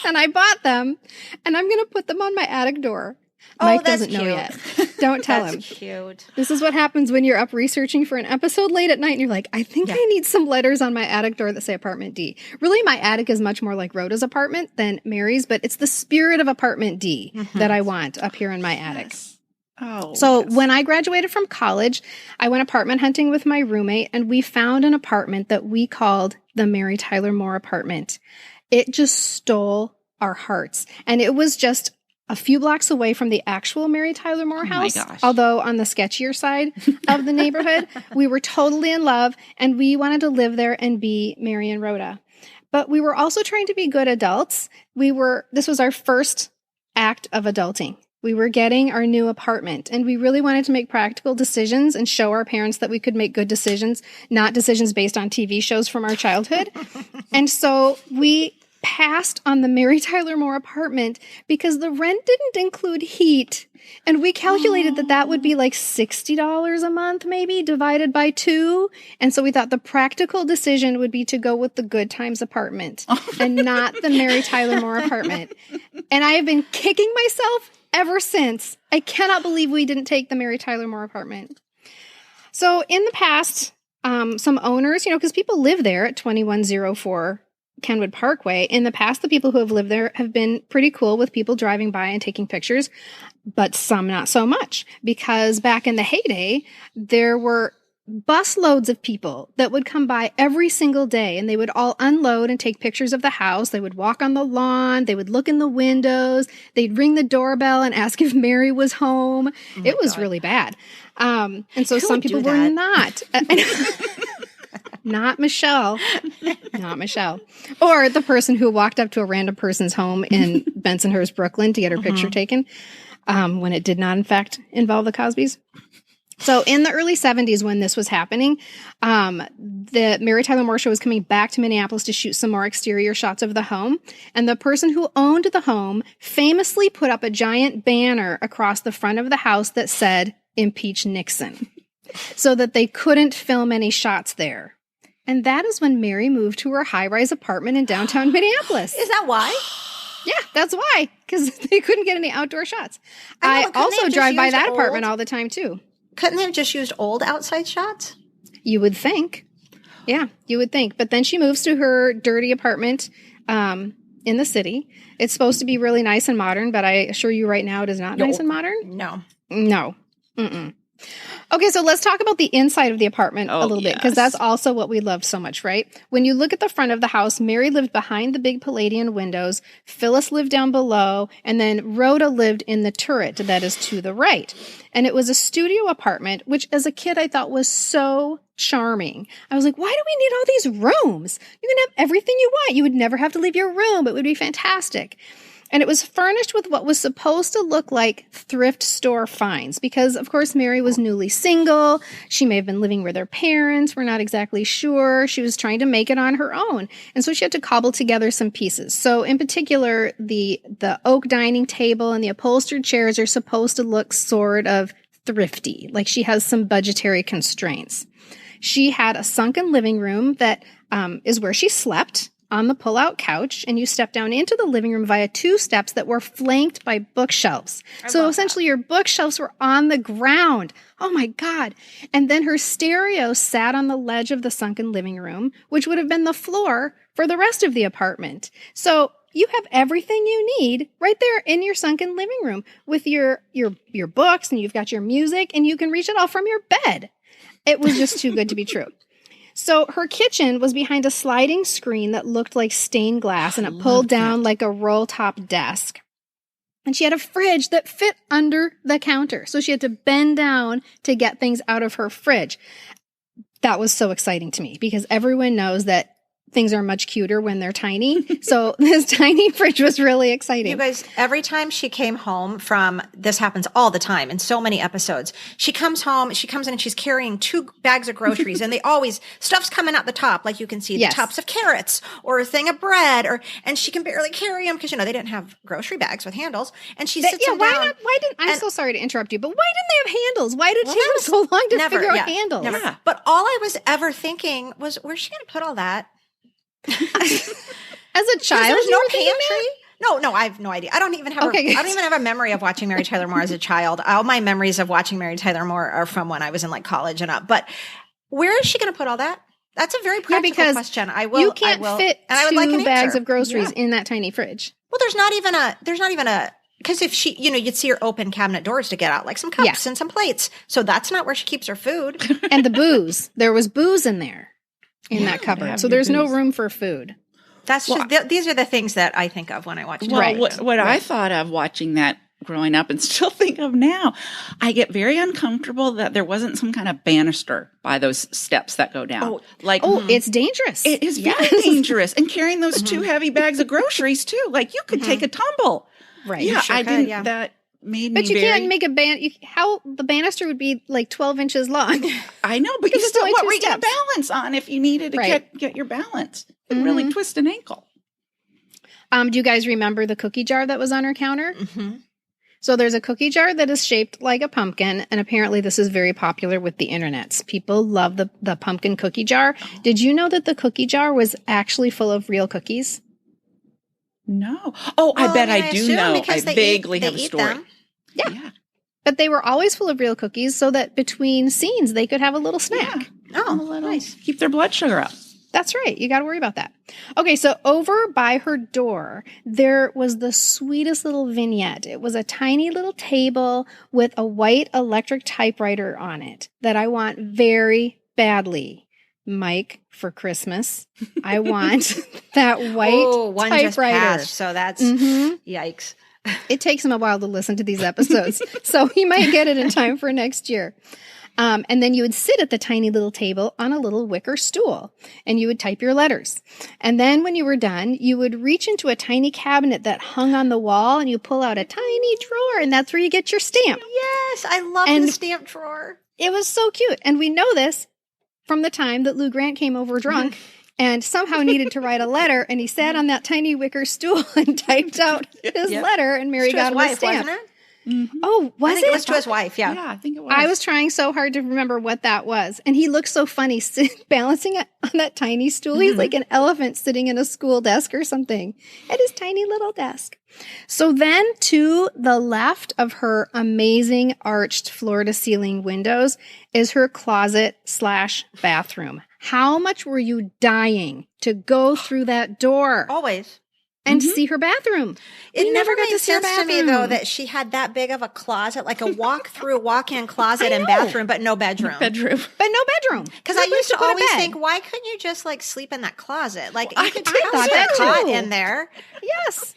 and I bought them, and I'm going to put them on my attic door. Mike that's doesn't know cute. yet. Don't tell him. That's cute. This is what happens when you're up researching for an episode late at night and you're like, I think I need some letters on my attic door that say apartment D. Really, my attic is much more like Rhoda's apartment than Mary's, but it's the spirit of apartment D that I want up here in my attic. Oh. So when I graduated from college, I went apartment hunting with my roommate, and we found an apartment that we called the Mary Tyler Moore apartment. It just stole our hearts. And it was just a few blocks away from the actual Mary Tyler Moore house. gosh. Although on the sketchier side of the neighborhood, we were totally in love, and we wanted to live there and be Mary and Rhoda. But we were also trying to be good adults. This was our first act of adulting. We were getting our new apartment, and we really wanted to make practical decisions and show our parents that we could make good decisions, not decisions based on TV shows from our childhood. And so we passed on the Mary Tyler Moore apartment because the rent didn't include heat. And we calculated that would be like $60 a month, maybe divided by 2. And so we thought the practical decision would be to go with the Good Times apartment and not the Mary Tyler Moore apartment. And I have been kicking myself ever since. I cannot believe we didn't take the Mary Tyler Moore apartment. So in the past, some owners, because people live there at 2104 Kenwood Parkway. In the past, the people who have lived there have been pretty cool with people driving by and taking pictures, but some not so much, because back in the heyday, there were busloads of people that would come by every single day, and they would all unload and take pictures of the house. They would walk on the lawn. They would look in the windows. They'd ring the doorbell and ask if Mary was home. It was really bad. And so some people were not. Not Michelle. Not Michelle. Or the person who walked up to a random person's home in Bensonhurst, Brooklyn to get her picture taken when it did not, in fact, involve the Cosbys. So in the early 70s when this was happening, the Mary Tyler Moore Show was coming back to Minneapolis to shoot some more exterior shots of the home. And the person who owned the home famously put up a giant banner across the front of the house that said, "Impeach Nixon," so that they couldn't film any shots there. And that is when Mary moved to her high-rise apartment in downtown Minneapolis. Is that why? Yeah, that's why, because they couldn't get any outdoor shots. I know, I couldn't they also have drive just by used that old- apartment all the time, too. Couldn't they have just used old outside shots? You would think. Yeah, you would think. But then she moves to her dirty apartment in the city. It's supposed to be really nice and modern, but I assure you right now it is not nice and modern. No. No. Mm-mm. Okay, so let's talk about the inside of the apartment a little bit, because that's also what we loved so much, right? When you look at the front of the house, Mary lived behind the big Palladian windows, Phyllis lived down below, and then Rhoda lived in the turret that is to the right. And it was a studio apartment, which as a kid I thought was so charming. I was like, why do we need all these rooms? You can have everything you want. You would never have to leave your room. It would be fantastic. And it was furnished with what was supposed to look like thrift store finds because, of course, Mary was newly single. She may have been living with her parents. We're not exactly sure. She was trying to make it on her own. And so she had to cobble together some pieces. So in particular, the oak dining table and the upholstered chairs are supposed to look sort of thrifty, like she has some budgetary constraints. She had a sunken living room that is where she slept, on the pull-out couch, and you step down into the living room via 2 steps that were flanked by bookshelves. So essentially your bookshelves were on the ground. Oh my God. And then her stereo sat on the ledge of the sunken living room, which would have been the floor for the rest of the apartment. So you have everything you need right there in your sunken living room with your books, and you've got your music, and you can reach it all from your bed. It was just too good to be true. So her kitchen was behind a sliding screen that looked like stained glass, and it pulled down like a roll-top desk. And she had a fridge that fit under the counter. So she had to bend down to get things out of her fridge. That was so exciting to me because everyone knows that things are much cuter when they're tiny. So this tiny fridge was really exciting. You guys, every time she came home from, this happens all the time in so many episodes. She comes home, she comes in and she's carrying 2 bags of groceries and they always, stuff's coming out the top. Like you can see the tops of carrots or a thing of bread and she can barely carry them because, they didn't have grocery bags with handles. And she sits them down. I'm so sorry to interrupt you, but why didn't they have handles? Why did it take them so long to figure out handles? Never. Yeah. But all I was ever thinking was, where's she going to put all that? As a child, there's no pantry. No, I have no idea. I don't even have a memory of watching Mary Tyler Moore as a child. All my memories of watching Mary Tyler Moore are from when I was in like college and up. But where is she going to put all that? That's a very practical question. You can't fit 2 bags of groceries in that tiny fridge. Well, there's not even a because if she, you'd see her open cabinet doors to get out like some cups and some plates. So that's not where she keeps her food. And the booze. There was booze in there. In that cupboard. So there's no room for food. That's just, these are the things that I think of when I watch television. What I thought of watching that growing up and still think of now, I get very uncomfortable that there wasn't some kind of banister by those steps that go down. It's dangerous. It is very dangerous. And carrying those 2 heavy bags of groceries too. Like you could take a tumble. Right. Yeah, I didn't, that made me But you can't make a how the banister would be like 12 inches long. I know, but you still, what were you going to balance on if you needed to get your balance? And really twist an ankle. Do you guys remember the cookie jar that was on her counter? Mm-hmm. So there's a cookie jar that is shaped like a pumpkin, and apparently this is very popular with the internets. People love the pumpkin cookie jar. Did you know that the cookie jar was actually full of real cookies? No. Oh, I bet I do know. I vaguely have a story. Them. Yeah. But they were always full of real cookies so that between scenes they could have a little snack. Yeah. Oh, nice. Keep their blood sugar up. That's right. You got to worry about that. Okay, so over by her door, there was the sweetest little vignette. It was a tiny little table with a white electric typewriter on it that I want very badly. Mike, for Christmas, I want that white one typewriter. Just passed, so that's yikes. It takes him a while to listen to these episodes, so he might get it in time for next year. And then you would sit at the tiny little table on a little wicker stool, and you would type your letters. And then when you were done, you would reach into a tiny cabinet that hung on the wall, and you pull out a tiny drawer, and that's where you get your stamp. Yes, I love the stamp drawer. It was so cute. And we know this from the time that Lou Grant came over drunk and somehow needed to write a letter, and he sat on that tiny wicker stool and typed out his letter, and Mary got him a stamp. Wasn't it? Mm-hmm. Oh, was I think it was to his wife, Yeah, I think it was. I was trying so hard to remember what that was. And he looked so funny balancing it on that tiny stool. Mm-hmm. He's like an elephant sitting in a school desk or something at his tiny little desk. So then to the left of her amazing arched floor-to-ceiling windows is her closet/bathroom. How much were you dying to go through that door? Always. And see her bathroom. It never made sense to me, though, that she had that big of a closet, like a walk-in closet and bathroom, but no bedroom. But no bedroom. Because I used to always think, why couldn't you just, like, sleep in that closet? Like, you could tell that cot in there. Yes.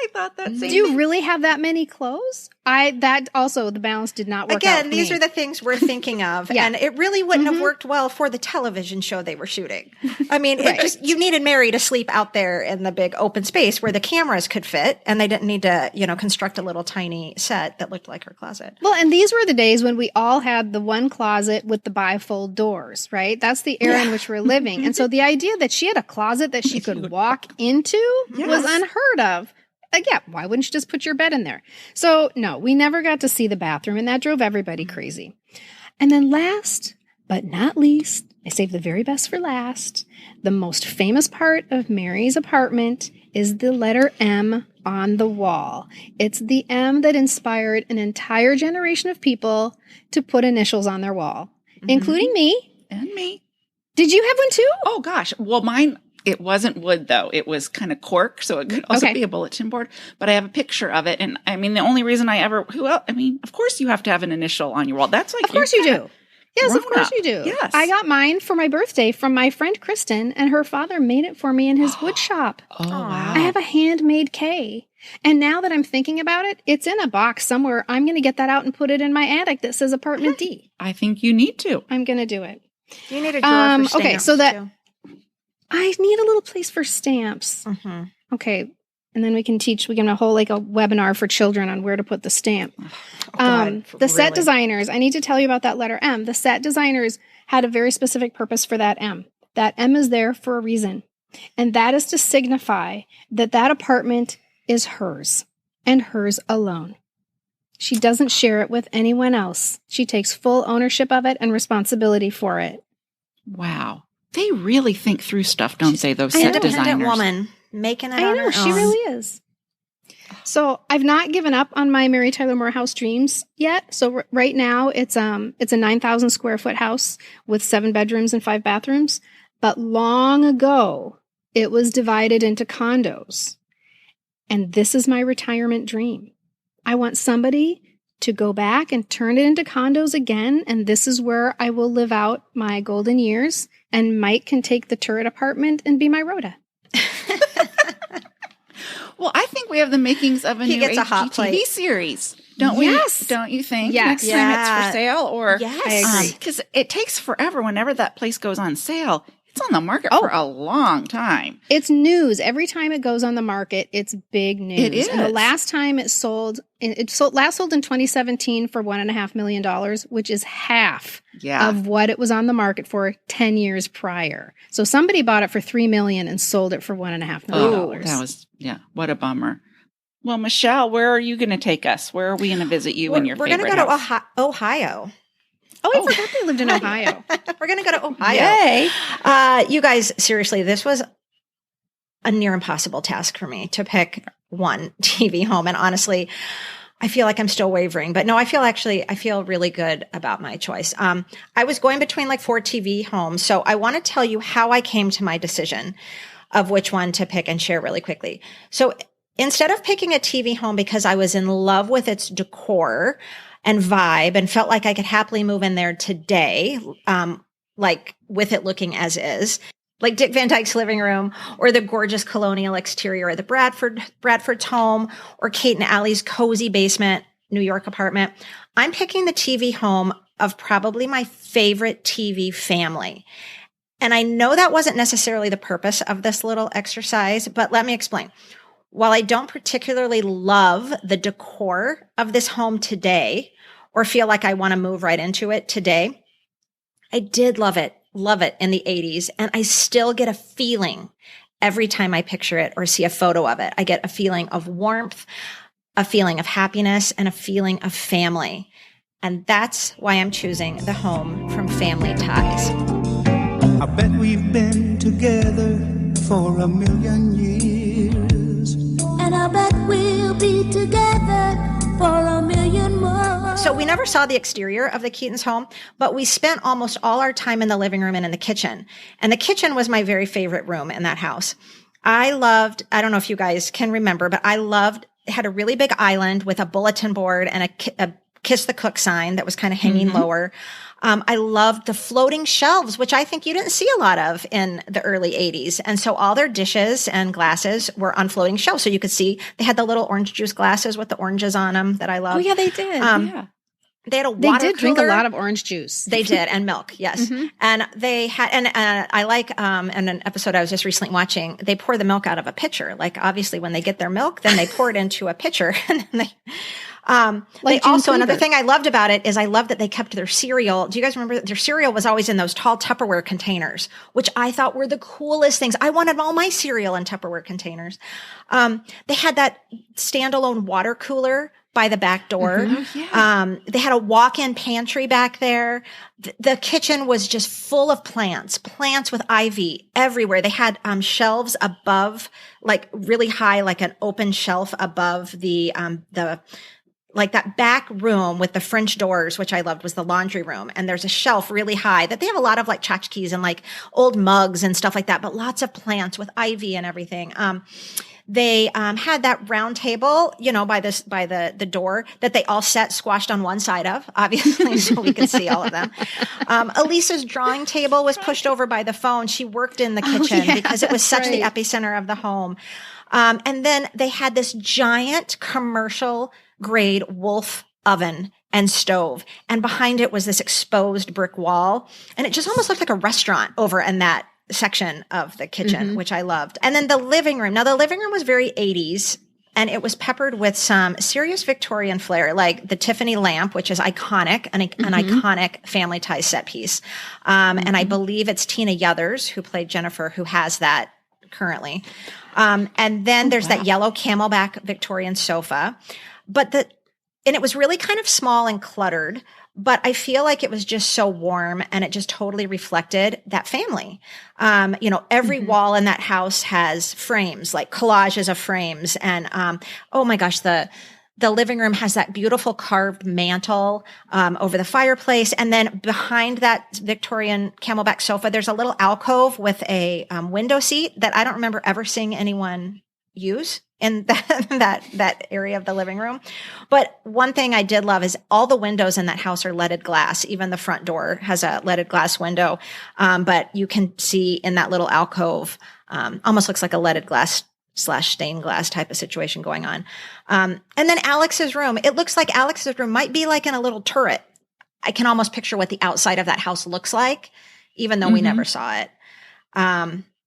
I thought that same Do you thing. really have that many clothes? That also, the balance did not work out Again, for these me. are the things we're thinking of, Yeah. and it really wouldn't have worked well for the television show they were shooting. I mean, Right. you needed Mary to sleep out there in the big open space where the cameras could fit, and they didn't need to, construct a little tiny set that looked like her closet. Well, and these were the days when we all had the one closet with the bifold doors, right? That's the era in which we're living. And so the idea that she had a closet that she could walk into was unheard of. Like, yeah, why wouldn't you just put your bed in there? So, no, we never got to see the bathroom, and that drove everybody crazy. And then last but not least, I saved the very best for last. The most famous part of Mary's apartment is the letter M on the wall. It's the M that inspired an entire generation of people to put initials on their wall, including me. And me. Did you have one too? Oh, gosh. Well, mine, it wasn't wood, though. It was kind of cork, so it could also be a bulletin board. But I have a picture of it. And I mean, the only reason of course you have to have an initial on your wall. That's like, Of course you do. Yes, of course you do. Yes. I got mine for my birthday from my friend Kristen, and her father made it for me in his wood shop. Oh, wow. I have a handmade K. And now that I'm thinking about it, it's in a box somewhere. I'm going to get that out and put it in my attic that says apartment D. I think you need to. I'm going to do it. You need a drawer for stamps, okay, so that too. I need a little place for stamps. Mm-hmm. Okay. And then we can hold like a webinar for children on where to put the stamp. The set designers, I need to tell you about that letter M. The set designers had a very specific purpose for that M. That M is there for a reason. And that is to signify that that apartment is hers and hers alone. She doesn't share it with anyone else. She takes full ownership of it and responsibility for it. Wow. They really think through stuff, don't they, those set Independent designers? woman making it I on know, her she own. really is. So I've not given up on my Mary Tyler Moore house dreams yet. So right now it's a 9,000 square foot house with 7 bedrooms and 5 bathrooms. But long ago, it was divided into condos. And this is my retirement dream. I want somebody to go back and turn it into condos again. And this is where I will live out my golden years. And Mike can take the turret apartment and be my Rhoda. Well, I think we have the makings of a He new gets a hot HGTV plate. series. Don't Yes. we? Don't you think? Yes. Next time it's for sale or Yes. I agree. because it takes forever whenever that place goes on sale. It's on the market for a long time. It's news. Every time it goes on the market, it's big news. It is. And the last time it sold in 2017 for $1.5 million, which is half of what it was on the market for 10 years prior. So somebody bought it for $3 million and sold it for $1.5 million. Oh, that was what a bummer. Well, Michelle, where are you going to take us? Where are we going to visit you in your We're favorite going to go house? to Ohio. Oh, I forgot they lived in Ohio. We're going to go to Ohio. Yay. You guys, seriously, this was a near impossible task for me to pick one TV home. And honestly, I feel like I'm still wavering, but no, I feel really good about my choice. I was going between like 4 TV homes. So I want to tell you how I came to my decision of which one to pick and share really quickly. So instead of picking a TV home because I was in love with its decor and vibe and felt like I could happily move in there today, like with it looking as is, like Dick Van Dyke's living room or the gorgeous colonial exterior of the Bradford's home or Kate and Allie's cozy basement New York apartment. I'm picking the TV home of probably my favorite TV family. And I know that wasn't necessarily the purpose of this little exercise, but let me explain. While I don't particularly love the decor of this home today or feel like I want to move right into it today, I did love it in the 80s. And I still get a feeling every time I picture it or see a photo of it. I get a feeling of warmth, a feeling of happiness, and a feeling of family. And that's why I'm choosing the home from Family Ties. I bet we've been together for a million years. And I bet we'll be together for a million more. So we never saw the exterior of the Keaton's home, but we spent almost all our time in the living room and in the kitchen. And the kitchen was my very favorite room in that house. I don't know if you guys can remember, but it had a really big island with a bulletin board and a Kiss the Cook sign that was kind of hanging lower. I loved the floating shelves, which I think you didn't see a lot of in the early 80s. And so all their dishes and glasses were on floating shelves. So you could see they had the little orange juice glasses with the oranges on them that I loved. Oh, yeah, they did. Yeah. They had a water They did drink a cooler. lot of orange juice. They did, and milk, yes. And they had, and I like, in an episode I was just recently watching, they pour the milk out of a pitcher. Like, obviously, when they get their milk, then they pour it into a pitcher, and then they. They also, another thing I loved about it is I loved that they kept their cereal. Do you guys remember their cereal was always in those tall Tupperware containers, which I thought were the coolest things. I wanted all my cereal in Tupperware containers. They had that standalone water cooler by the back door. They had a walk-in pantry back there. The kitchen was just full of plants with ivy everywhere. They had shelves above, like really high, like an open shelf above the like that back room with the French doors, which I loved, was the laundry room. And there's a shelf really high that they have a lot of like tchotchkes and like old mugs and stuff like that, but lots of plants with ivy and everything. They had that round table, you know, by the door that they all sat squashed on one side of, obviously, so we could see all of them. Elisa's drawing table was pushed over by the phone. She worked in the kitchen because it was such the epicenter of the home. And then they had this giant commercial grade Wolf oven and stove. And behind it was this exposed brick wall. And it just almost looked like a restaurant over in that section of the kitchen, which I loved. And then the living room. Now, the living room was very 80s, and it was peppered with some serious Victorian flair, like the Tiffany lamp, which is iconic, an iconic Family Ties set piece. And I believe it's Tina Yothers, who played Jennifer, who has that currently. And then there's that yellow camelback Victorian sofa. And it was really kind of small and cluttered, but I feel like it was just so warm, and it just totally reflected that family. You know, every wall in that house has frames, like collages of frames. And, oh my gosh, the living room has that beautiful carved mantle, over the fireplace. And then behind that Victorian camelback sofa, there's a little alcove with a, window seat that I don't remember ever seeing anyone use in that area of the living room. But one thing I did love is all the windows in that house are leaded glass. Even the front door has a leaded glass window. But you can see in that little alcove, almost looks like a leaded glass / stained glass type of situation going on. And then Alex's room, it looks like Alex's room might be like in a little turret. I can almost picture what the outside of that house looks like, even though we never saw it.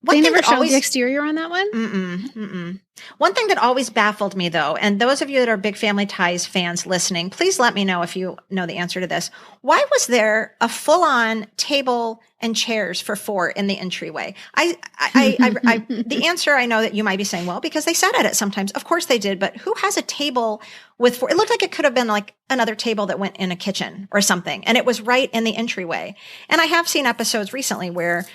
They never showed the exterior on that one? One thing that always baffled me, though, and those of you that are big Family Ties fans listening, please let me know if you know the answer to this. Why was there a full-on table and chairs for 4 in the entryway? The answer, I know that you might be saying, well, because they sat at it sometimes. Of course they did, but who has a table with 4? It looked like it could have been like another table that went in a kitchen or something, and it was right in the entryway. And I have seen episodes recently where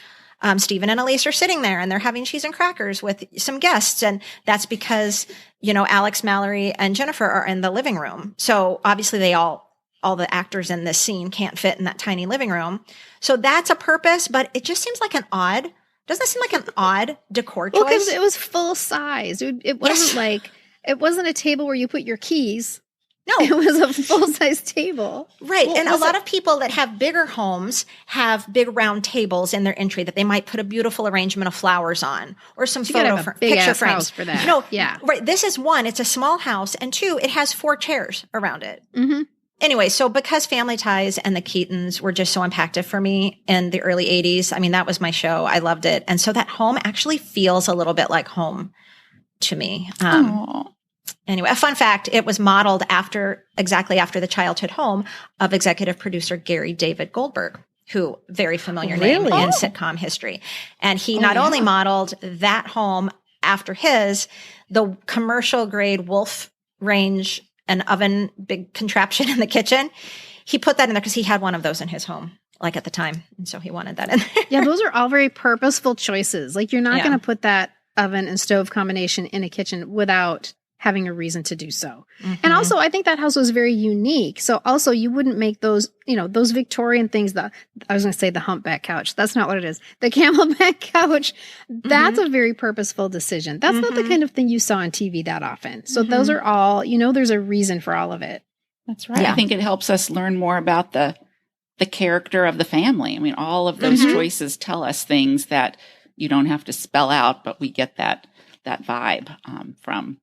Stephen and Elise are sitting there and they're having cheese and crackers with some guests. And that's because, you know, Alex, Mallory, and Jennifer are in the living room. So obviously all the actors in this scene can't fit in that tiny living room. So that's a purpose, but it just seems like doesn't it seem like an odd decor choice? Well, because it was full size. It wasn't it wasn't a table where you put your keys. No, it was a full-size table. Right. Well, and a lot of people that have bigger homes have big round tables in their entry that they might put a beautiful arrangement of flowers on or some picture frames house for that. No, yeah. Right. This is 1, it's a small house, and 2, it has 4 chairs around it. Anyway, so because Family Ties and the Keatons were just so impactful for me in the early 80s, I mean, that was my show. I loved it. And so that home actually feels a little bit like home to me. Anyway, a fun fact, it was modeled exactly after the childhood home of executive producer Gary David Goldberg, who very familiar name in sitcom history. And he not only modeled that home after the commercial grade Wolf range and oven, big contraption in the kitchen. He put that in there because he had one of those in his home, like at the time. And so he wanted that in there. Yeah, those are all very purposeful choices. Like you're not going to put that oven and stove combination in a kitchen without having a reason to do so. And also, I think that house was very unique. So also you wouldn't make those, those Victorian things, I was going to say the humpback couch. That's not what it is. The camelback couch, that's a very purposeful decision. That's not the kind of thing you saw on TV that often. So those are all, there's a reason for all of it. That's right. Yeah. I think it helps us learn more about the character of the family. I mean, all of those choices tell us things that you don't have to spell out, but we get that vibe from.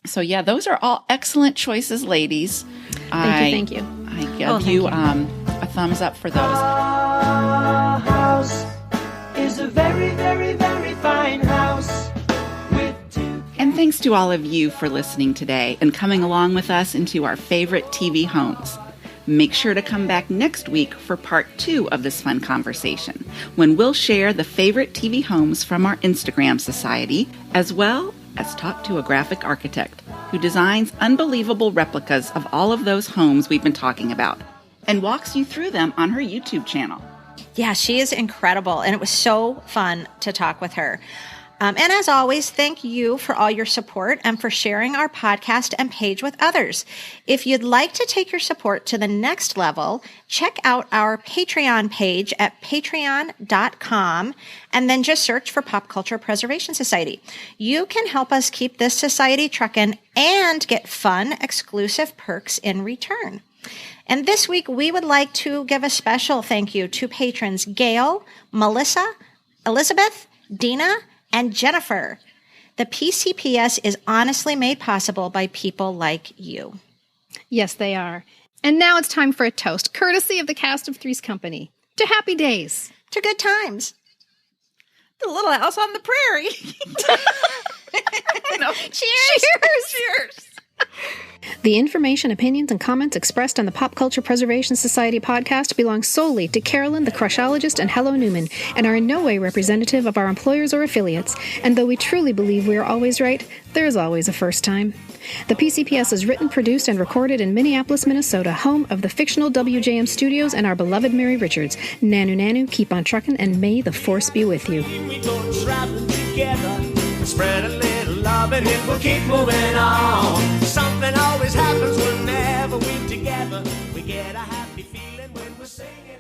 So yeah, those are all excellent choices, ladies. Thank you. I give you a thumbs up for those. Our house is a very, very, very fine house. And thanks to all of you for listening today and coming along with us into our favorite TV homes. Make sure to come back next week for part 2 of this fun conversation, when we'll share the favorite TV homes from our Instagram society, as well as talk to a graphic architect who designs unbelievable replicas of all of those homes we've been talking about and walks you through them on her YouTube channel. Yeah, she is incredible, and it was so fun to talk with her. And as always, thank you for all your support and for sharing our podcast and page with others. If you'd like to take your support to the next level, check out our Patreon page at patreon.com and then just search for Pop Culture Preservation Society. You can help us keep this society trucking and get fun, exclusive perks in return. And this week, we would like to give a special thank you to patrons Gail, Melissa, Elizabeth, Dina, and Jennifer. The PCPS is honestly made possible by people like you. Yes, they are. And now it's time for a toast, courtesy of the cast of Three's Company. To happy days. To good times. The Little House on the Prairie. Cheers! Cheers! The information, opinions, and comments expressed on the Pop Culture Preservation Society podcast belong solely to Carolyn, the Crushologist, and Hello Newman, and are in no way representative of our employers or affiliates. And though we truly believe we are always right, there is always a first time. The PCPS is written, produced, and recorded in Minneapolis, Minnesota, home of the fictional WJM Studios and our beloved Mary Richards. Nanu Nanu, keep on trucking, and may the force be with you. We go traveling together, spread a little love and it will keep moving on. Something always happens whenever we're together. We get a happy feeling when we're singing.